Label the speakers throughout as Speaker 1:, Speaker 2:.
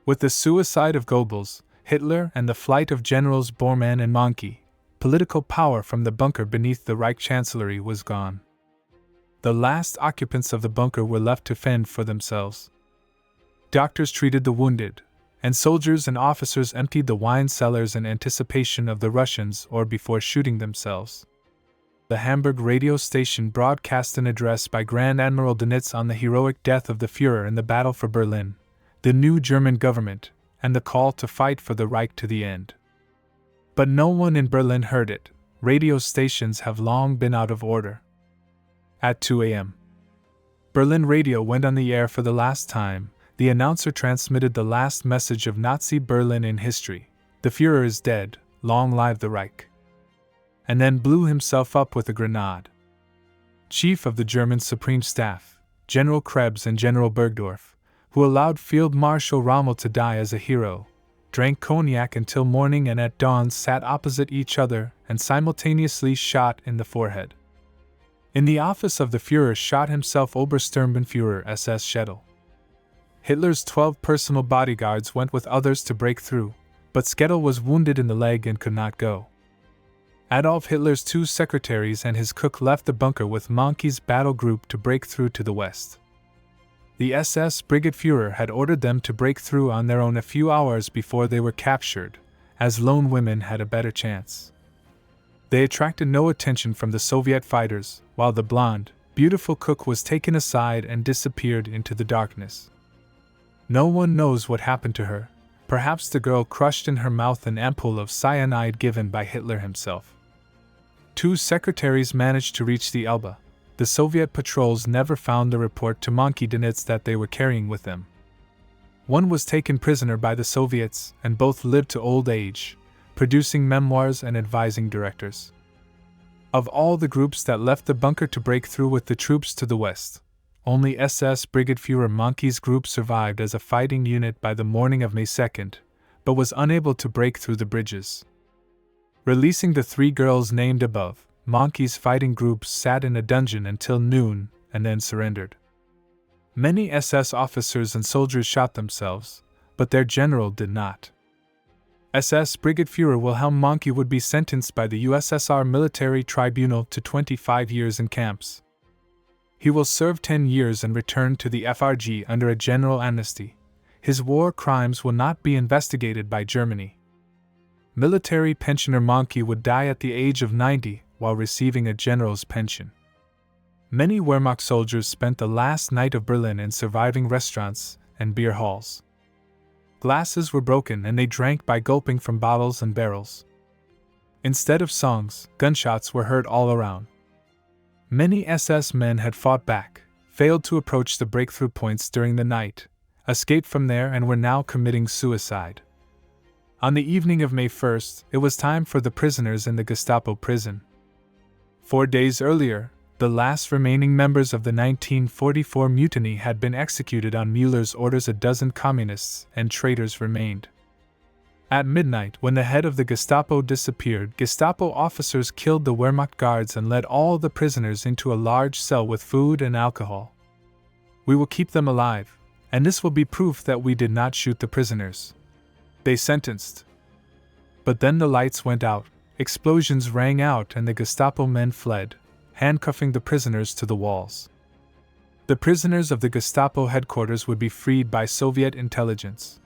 Speaker 1: With the suicide of Goebbels, Hitler, and the flight of Generals Bormann and Mohnke, political power from the bunker beneath the Reich Chancellery was gone. The last occupants of the bunker were left to fend for themselves. Doctors treated the wounded, and soldiers and officers emptied the wine cellars in anticipation of the Russians or before shooting themselves. The Hamburg radio station broadcast an address by Grand Admiral Dönitz on the heroic death of the Führer in the battle for Berlin, the new German government, and the call to fight for the Reich to the end. But no one in Berlin heard it. Radio stations have long been out of order. At 2 a.m., Berlin radio went on the air for the last time. The announcer transmitted the last message of Nazi Berlin in history: "The Führer is dead, long live the Reich," and then blew himself up with a grenade. Chief of the German Supreme Staff, General Krebs and General Bergdorf, who allowed Field Marshal Rommel to die as a hero, drank cognac until morning and at dawn sat opposite each other and simultaneously shot in the forehead. In the office of the Führer shot himself Obersturmbannführer SS Schettel. Hitler's 12 personal bodyguards went with others to break through, but Schettel was wounded in the leg and could not go. Adolf Hitler's 2 secretaries and his cook left the bunker with Mohnke's battle group to break through to the west. The SS Brigadeführer had ordered them to break through on their own a few hours before they were captured, as lone women had a better chance. They attracted no attention from the Soviet fighters, while the blonde, beautiful cook was taken aside and disappeared into the darkness. No one knows what happened to her. Perhaps the girl crushed in her mouth an ampoule of cyanide given by Hitler himself. 2 secretaries managed to reach the Elbe. The Soviet patrols never found the report to Mohnke Dönitz that they were carrying with them. One was taken prisoner by the Soviets, and both lived to old age, producing memoirs and advising directors. Of all the groups that left the bunker to break through with the troops to the west, only SS Brigadeführer Mohnke's group survived as a fighting unit by the morning of May 2nd, but was unable to break through the bridges. Releasing the 3 girls named above, Mohnke's fighting group sat in a dungeon until noon and then surrendered. Many SS officers and soldiers shot themselves, but their general did not. SS Brigadeführer Wilhelm Mohnke would be sentenced by the USSR military tribunal to 25 years in camps. He will serve 10 years and return to the FRG under a general amnesty. His war crimes will not be investigated by Germany. Military pensioner Mohnke would die at the age of 90 while receiving a general's pension. Many Wehrmacht soldiers spent the last night of Berlin in surviving restaurants and beer halls. Glasses were broken and they drank by gulping from bottles and barrels. Instead of songs, gunshots were heard all around. Many SS men had fought back, failed to approach the breakthrough points during the night, escaped from there and were now committing suicide. On the evening of May 1st, it was time for the prisoners in the Gestapo prison. 4 days earlier, the last remaining members of the 1944 mutiny had been executed on Müller's orders. A dozen communists and traitors remained. At midnight, when the head of the Gestapo disappeared, Gestapo officers killed the Wehrmacht guards and led all the prisoners into a large cell with food and alcohol. "We will keep them alive, and this will be proof that we did not shoot the prisoners," they sentenced. But then the lights went out, explosions rang out, and the Gestapo men fled, handcuffing the prisoners to the walls. The prisoners of the Gestapo headquarters would be freed by Soviet intelligence.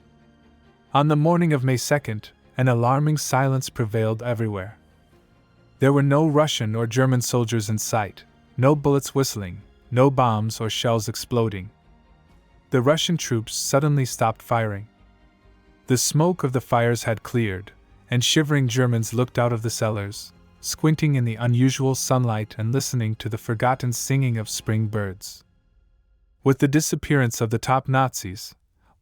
Speaker 1: On the morning of May 2nd, an alarming silence prevailed everywhere. There were no Russian or German soldiers in sight, no bullets whistling, no bombs or shells exploding. The Russian troops suddenly stopped firing. The smoke of the fires had cleared, and shivering Germans looked out of the cellars, squinting in the unusual sunlight and listening to the forgotten singing of spring birds. With the disappearance of the top Nazis,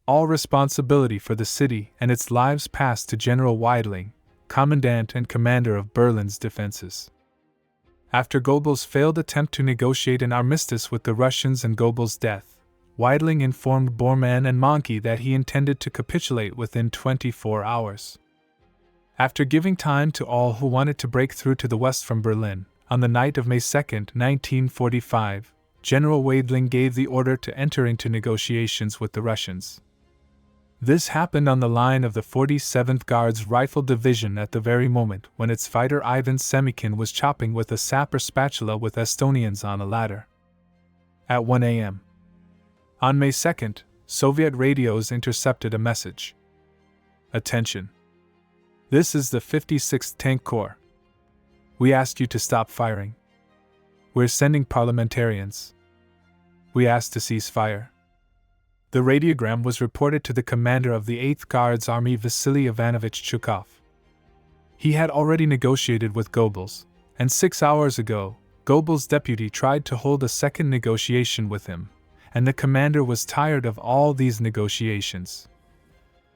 Speaker 1: all responsibility for the city and its lives passed to General Weidling, commandant and commander of Berlin's defenses. After Goebbels' failed attempt to negotiate an armistice with the Russians and Goebbels' death, Weidling informed Bormann and Mohnke that he intended to capitulate within 24 hours. After giving time to all who wanted to break through to the west from Berlin, on the night of May 2, 1945, General Weidling gave the order to enter into negotiations with the Russians. This happened on the line of the 47th Guards Rifle Division at the very moment when its fighter Ivan Semikin was chopping with a sapper spatula with Estonians on a ladder. At 1 a.m. on May 2nd, Soviet radios intercepted a message. Attention! This is the 56th Tank Corps. We asked you to stop firing. We're sending parliamentarians. We asked to cease fire. The radiogram was reported to the commander of the 8th Guards Army, Vasily Ivanovich Chukov. He had already negotiated with Goebbels, and 6 hours ago, Goebbels' deputy tried to hold a second negotiation with him, and the commander was tired of all these negotiations.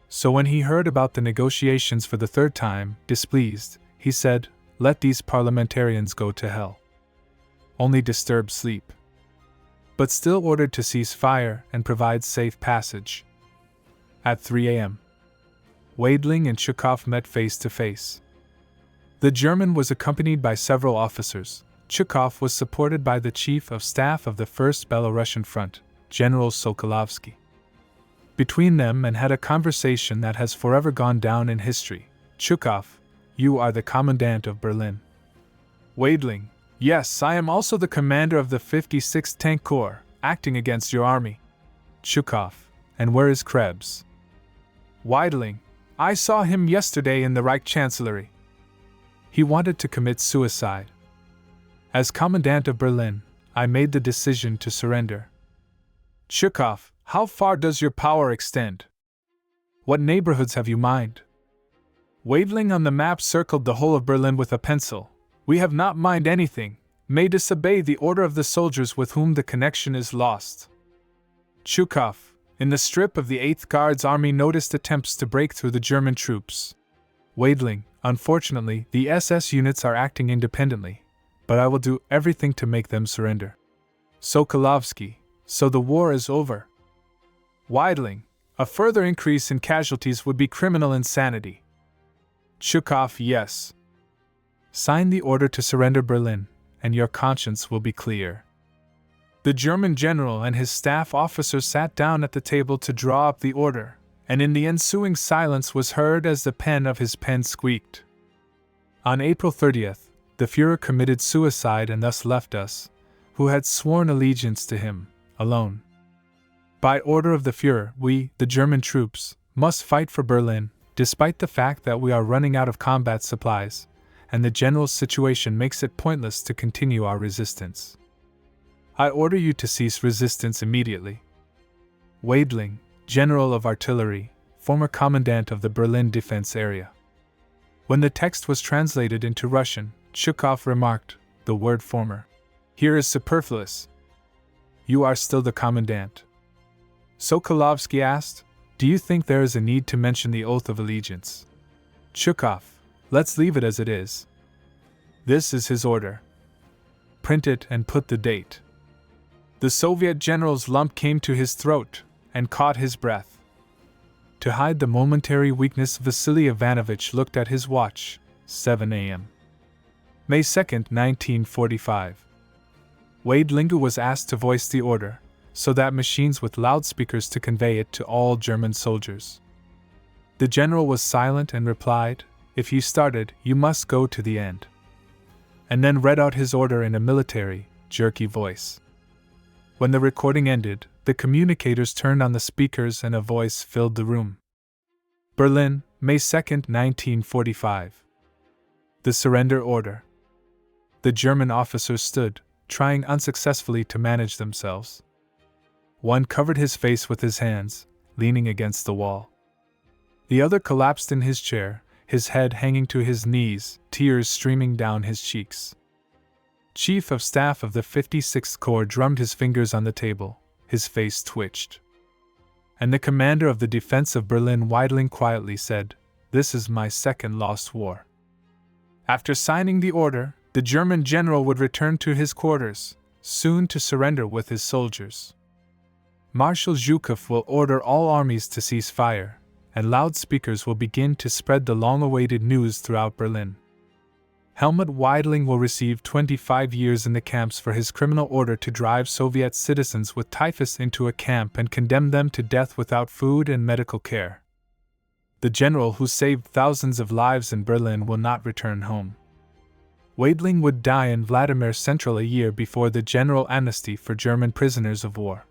Speaker 1: So when he heard about the negotiations for the third time, displeased, he said, "Let these parliamentarians go to hell. Only disturb sleep." But still ordered to cease fire and provide safe passage. At 3 a.m., Weidling and Chukov met face to face. The German was accompanied by several officers. Chukov was supported by the Chief of Staff of the First Belarusian Front, General Sokolovsky. Between them and had a conversation that has forever gone down in history. Chukov, you are the commandant of Berlin. Weidling, yes, I am also the commander of the 56th Tank Corps, acting against your army. Chukov, and where is Krebs? Weidling, I saw him yesterday in the Reich Chancellery. He wanted to commit suicide. As commandant of Berlin, I made the decision to surrender. Chukov, how far does your power extend? What neighborhoods have you mined? Weidling on the map circled the whole of Berlin with a pencil. We have not mined anything, may disobey the order of the soldiers with whom the connection is lost. Chukov, in the strip of the 8th Guards Army noticed attempts to break through the German troops. Weidling, unfortunately, the SS units are acting independently, but I will do everything to make them surrender. Sokolovsky, so the war is over. Weidling, a further increase in casualties would be criminal insanity. Chukov, yes. Sign the order to surrender Berlin, and your conscience will be clear. The German general and his staff officers sat down at the table to draw up the order, and in the ensuing silence was heard as the pen of his pen squeaked. On April 30th, the Führer committed suicide and thus left us, who had sworn allegiance to him, alone. By order of the Führer, we, the German troops, must fight for Berlin, despite the fact that we are running out of combat supplies, and the general situation makes it pointless to continue our resistance. I order you to cease resistance immediately. Weidling, General of Artillery, former commandant of the Berlin defense area. When the text was translated into Russian, Chukov remarked, the word former here is superfluous. You are still the commandant. Sokolovsky asked, do you think there is a need to mention the oath of allegiance? Chukov, let's leave it as it is. This is his order. Print it and put the date. The Soviet general's lump came to his throat and caught his breath. To hide the momentary weakness, Vasily Ivanovich looked at his watch. 7 a.m. May 2, 1945. Weidling was asked to voice the order, so that machines with loudspeakers to convey it to all German soldiers. The general was silent and replied, if you started, you must go to the end. And then read out his order in a military, jerky voice. When the recording ended, the communicators turned on the speakers and a voice filled the room. Berlin, May 2, 1945. The surrender order. The German officers stood, trying unsuccessfully to manage themselves. One covered his face with his hands, leaning against the wall. The other collapsed in his chair, his head hanging to his knees, tears streaming down his cheeks. Chief of Staff of the 56th Corps drummed his fingers on the table, his face twitched. And the commander of the defense of Berlin, Weidling, quietly said, this is my second lost war. After signing the order, the German general would return to his quarters, soon to surrender with his soldiers. Marshal Zhukov will order all armies to cease fire, and loudspeakers will begin to spread the long-awaited news throughout Berlin. Helmut Weidling will receive 25 years in the camps for his criminal order to drive Soviet citizens with typhus into a camp and condemn them to death without food and medical care. The general who saved thousands of lives in Berlin will not return home. Weidling would die in Vladimir Central a year before the general amnesty for German prisoners of war.